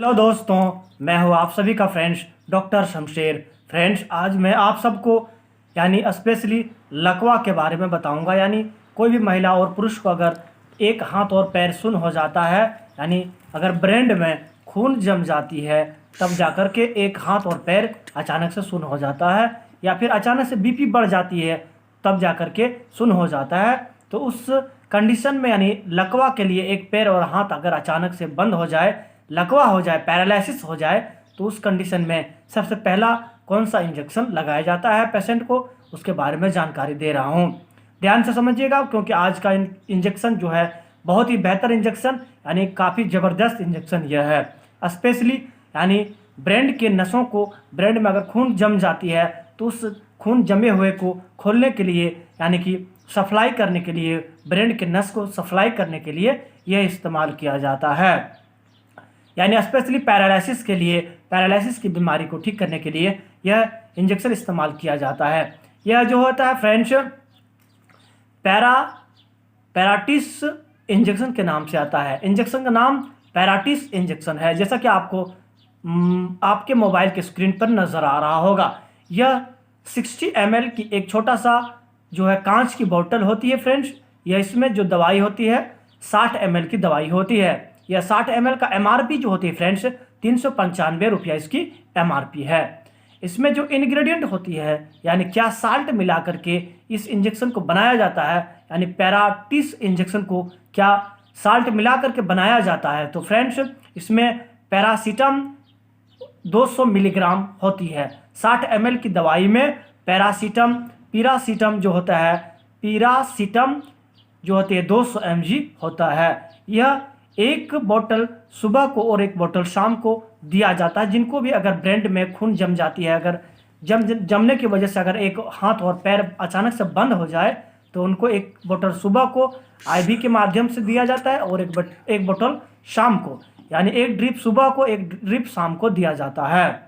Hello दोस्तों, मैं हूं आप सभी का फ्रेंड्स डॉक्टर शमशेर। फ्रेंड्स, आज मैं आप सबको स्पेशली लकवा के बारे में बताऊंगा। कोई भी महिला और पुरुष को अगर एक हाथ और पैर सुन्न हो जाता है, अगर ब्रेन में खून जम जाती है, तब जाकर के एक हाथ और पैर अचानक से सुन्न हो जाता है, या फिर अचानक से बीपी बढ़ जाती है, तब जाकर के सुन्न हो जाता है। तो उस कंडीशन में लकवा के लिए एक पैर और हाथ अगर अचानक से बंद हो जाए, लकवा हो जाए, पैरालिसिस हो जाए, तो उस कंडीशन में सबसे पहला कौन सा इंजेक्शन लगाया जाता है पेशेंट को, उसके बारे में जानकारी दे रहा हूं। ध्यान से समझिएगा, क्योंकि आज का इंजेक्शन जो है बहुत ही बेहतर इंजेक्शन, काफ़ी ज़बरदस्त इंजेक्शन यह है। स्पेशली ब्रेन के नसों को, ब्रेन में अगर खून जम जाती है तो उस खून जमे हुए को खोलने के लिए, सप्लाई करने के लिए, ब्रेन के नस को सप्लाई करने के लिए यह इस्तेमाल किया जाता है। स्पेशली पैरालिसिस के लिए, पैरालिसिस की बीमारी को ठीक करने के लिए यह इंजेक्शन इस्तेमाल किया जाता है। यह जो होता है फ्रेंड्स, पैराटिस इंजेक्शन के नाम से आता है। इंजेक्शन का नाम पैराटिस इंजेक्शन है, जैसा कि आपको आपके मोबाइल के स्क्रीन पर नज़र आ रहा होगा। यह 60 ml की एक छोटा सा जो है कांच की बोतल होती है फ्रेंड्स। यह इसमें जो दवाई होती है 60 ml की दवाई होती है। यह 60 ml का MRP जो होती है फ्रेंड्स 395 रुपया इसकी MRP है। इसमें जो इंग्रेडिएंट होती है, क्या साल्ट मिला करके इस इंजेक्शन को बनाया जाता है, पैराटिस इंजेक्शन को क्या साल्ट मिला करके बनाया जाता है, तो फ्रेंड्स इसमें पैरासीटम 200 मिलीग्राम होती है। 60 ml की दवाई में पीरासीटम जो होता है, पीरासीटम जो होती है 200 mg होता है। यह एक बोतल सुबह को और एक बोतल शाम को दिया जाता है। जिनको भी अगर ब्रेन में खून जम जाती है, अगर जमने की वजह से अगर एक हाथ और पैर अचानक से बंद हो जाए, तो उनको एक बोतल सुबह को IV के माध्यम से दिया जाता है और एक बोतल शाम को, एक ड्रिप सुबह को, एक ड्रिप शाम को दिया जाता है।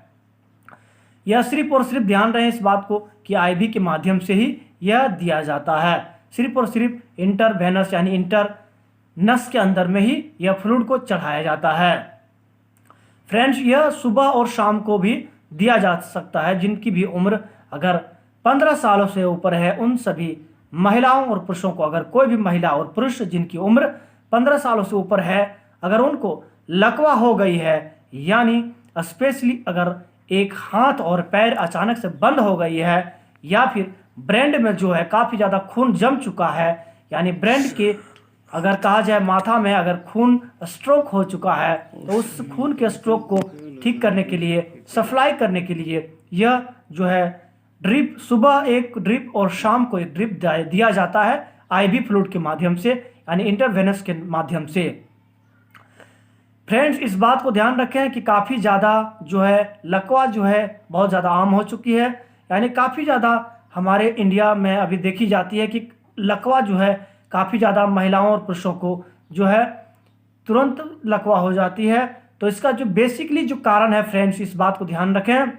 यह सिर्फ और सिर्फ ध्यान रहे इस बात को कि IV के माध्यम से ही यह दिया जाता है। सिर्फ और सिर्फ इंटरवेनस इंटर नस के अंदर में ही यह फ्लूइड को चढ़ाया जाता है। फ्रेंड्स, यह सुबह और शाम को भी दिया जा सकता है। जिनकी भी उम्र अगर 15 सालों से ऊपर है, उन सभी महिलाओं और पुरुषों को, अगर कोई भी महिला और पुरुष जिनकी उम्र 15 सालों से ऊपर है, अगर उनको लकवा हो गई है, स्पेशली अगर एक हाथ और पैर अचानक से बंद हो गई है, या फिर ब्रेन में जो है काफ़ी ज़्यादा खून जम चुका है, ब्रेन के अगर कहा जाए माथा में अगर खून स्ट्रोक हो चुका है, तो उस खून के स्ट्रोक को ठीक करने के लिए, सप्लाई करने के लिए यह जो है ड्रिप, सुबह एक ड्रिप और शाम को एक ड्रिप दिया जाता है IV फ्लूइड के माध्यम से, इंटरवेनस के माध्यम से। फ्रेंड्स, इस बात को ध्यान रखें कि काफ़ी ज़्यादा जो है लकवा जो है बहुत ज़्यादा आम हो चुकी है। काफ़ी ज़्यादा हमारे इंडिया में अभी देखी जाती है कि लकवा जो है काफ़ी ज़्यादा महिलाओं और पुरुषों को जो है तुरंत लकवा हो जाती है। तो इसका जो बेसिकली जो कारण है फ्रेंड्स, इस बात को ध्यान रखें,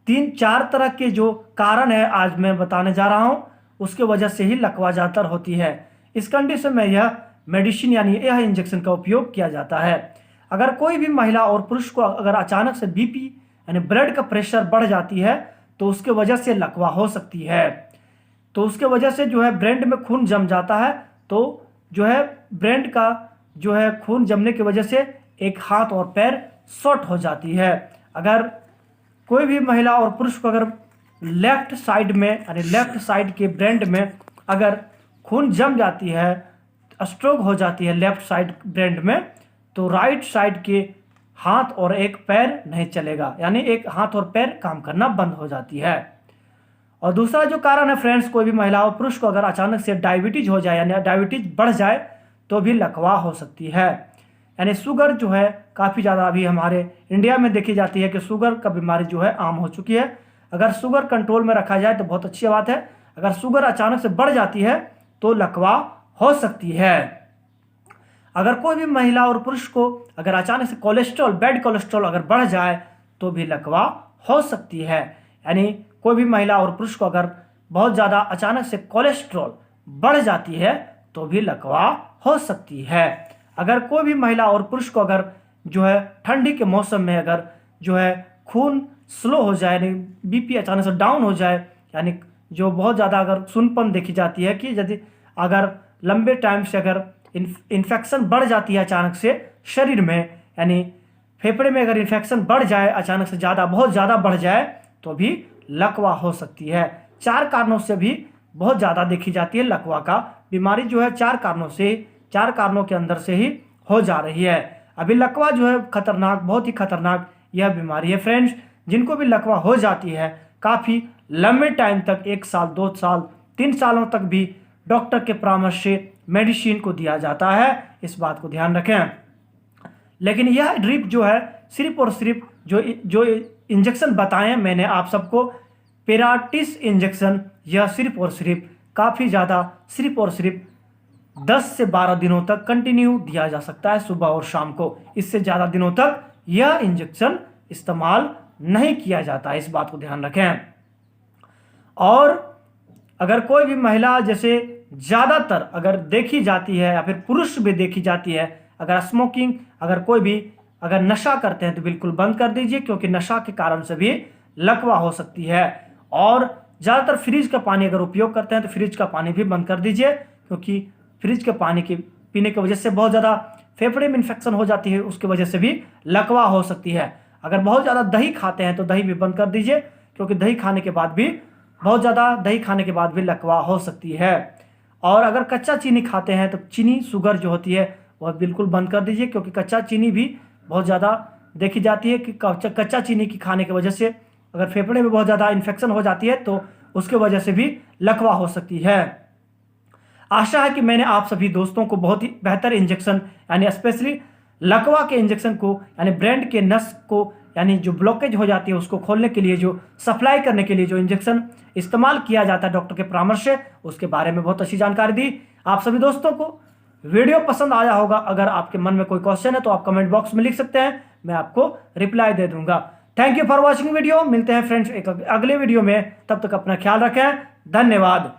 3-4 तरह के जो कारण है आज मैं बताने जा रहा हूँ, उसके वजह से ही लकवा ज़्यादातर होती है। इस कंडीशन में यह मेडिसिन यह इंजेक्शन का उपयोग किया जाता है। अगर कोई भी महिला और पुरुष को अगर अचानक से BP ब्लड का प्रेशर बढ़ जाती है, तो उसके वजह से लकवा हो सकती है। तो उसके वजह से जो है ब्रेन में खून जम जाता है, तो जो है ब्रेन का जो है खून जमने की वजह से एक हाथ और पैर शॉर्ट हो जाती है। अगर कोई भी महिला और पुरुष को अगर लेफ्ट साइड में, लेफ्ट साइड के ब्रेन में अगर खून जम जाती है, स्ट्रोक हो जाती है लेफ्ट साइड ब्रेन में, तो राइट साइड के हाथ और एक पैर नहीं चलेगा, एक हाथ और पैर काम करना बंद हो जाती है। और दूसरा जो कारण है फ्रेंड्स, कोई भी महिला और पुरुष को अगर अचानक से डायबिटीज हो जाए, डायबिटीज बढ़ जाए, तो भी लकवा हो सकती है। शुगर जो है काफ़ी ज़्यादा अभी हमारे इंडिया में देखी जाती है कि शुगर का बीमारी जो है आम हो चुकी है। अगर शुगर कंट्रोल में रखा जाए तो बहुत अच्छी बात है। अगर शुगर अचानक से बढ़ जाती है तो लकवा हो सकती है। अगर कोई भी महिला और पुरुष को अगर अचानक से कोलेस्ट्रॉल, बैड कोलेस्ट्रॉल अगर बढ़ जाए, तो भी लकवा हो सकती है। कोई भी महिला और पुरुष को अगर बहुत ज़्यादा अचानक से कोलेस्ट्रॉल बढ़ जाती है, तो भी लकवा हो सकती है। अगर कोई भी महिला और पुरुष को अगर जो है ठंडी के मौसम में अगर जो है खून स्लो हो जाए, यानी बीपी अचानक से डाउन हो जाए, यानी जो बहुत ज़्यादा अगर सुनपन देखी जाती है कि यदि अगर लंबे टाइम से अगर इन्फेक्शन बढ़ जाती है अचानक से शरीर में, यानी फेफड़े में अगर इन्फेक्शन बढ़ जाए अचानक से ज़्यादा, बहुत ज़्यादा बढ़ जाए तो भी लकवा हो सकती है। 4 कारणों से भी बहुत ज़्यादा देखी जाती है लकवा का बीमारी जो है, 4 कारणों के अंदर से ही हो जा रही है। अभी लकवा जो है खतरनाक, बहुत ही खतरनाक यह बीमारी है फ्रेंड्स। जिनको भी लकवा हो जाती है काफ़ी लंबे टाइम तक, 1 साल 2 साल 3 सालों तक भी डॉक्टर के परामर्श से मेडिसिन को दिया जाता है, इस बात को ध्यान रखें। लेकिन यह ड्रिप जो है सिर्फ और सिर्फ जो इंजेक्शन बताएं मैंने आप सबको, पेराटिस इंजेक्शन, यह सिर्फ और सिर्फ काफ़ी ज़्यादा सिर्फ और सिर्फ 10 से 12 दिनों तक कंटिन्यू दिया जा सकता है, सुबह और शाम को। इससे ज़्यादा दिनों तक यह इंजेक्शन इस्तेमाल नहीं किया जाता है, इस बात को ध्यान रखें। और अगर कोई भी महिला जैसे ज़्यादातर अगर देखी जाती है या फिर पुरुष भी देखी जाती है, अगर स्मोकिंग, अगर कोई भी अगर नशा करते हैं तो बिल्कुल बंद कर दीजिए, क्योंकि नशा के कारण से भी लकवा हो सकती है। और ज़्यादातर फ्रिज का पानी अगर उपयोग करते हैं तो फ्रिज का पानी भी बंद कर दीजिए, क्योंकि फ्रिज के पानी की पीने की वजह से बहुत ज़्यादा फेफड़े में इन्फेक्शन हो जाती है, उसकी वजह से भी लकवा हो सकती है। अगर बहुत ज़्यादा दही खाते हैं तो दही भी बंद कर दीजिए, क्योंकि दही खाने के बाद भी बहुत ज़्यादा दही खाने के बाद भी लकवा हो सकती है। और अगर कच्चा चीनी खाते हैं तो चीनी, शुगर जो होती है वह बिल्कुल बंद कर दीजिए, क्योंकि कच्चा चीनी भी बहुत ज़्यादा देखी जाती है कि कच्चा चीनी की खाने की वजह से अगर फेफड़े में बहुत ज़्यादा इन्फेक्शन हो जाती है तो उसके वजह से भी लकवा हो सकती है। आशा है कि मैंने आप सभी दोस्तों को बहुत ही बेहतर इंजेक्शन, यानी स्पेशली लकवा के इंजेक्शन को, यानी ब्रेन के नस को, यानी जो ब्लॉकेज हो जाती है उसको खोलने के लिए, जो सप्लाई करने के लिए जो इंजेक्शन इस्तेमाल किया जाता है डॉक्टर के परामर्श से, उसके बारे में बहुत अच्छी जानकारी दी। आप सभी दोस्तों को वीडियो पसंद आया होगा। अगर आपके मन में कोई क्वेश्चन है तो आप कमेंट बॉक्स में लिख सकते हैं, मैं आपको रिप्लाई दे दूंगा। Thank you for watching video. मिलते हैं फ्रेंड्स एक अगले वीडियो में, तब तक अपना ख्याल रखें। धन्यवाद।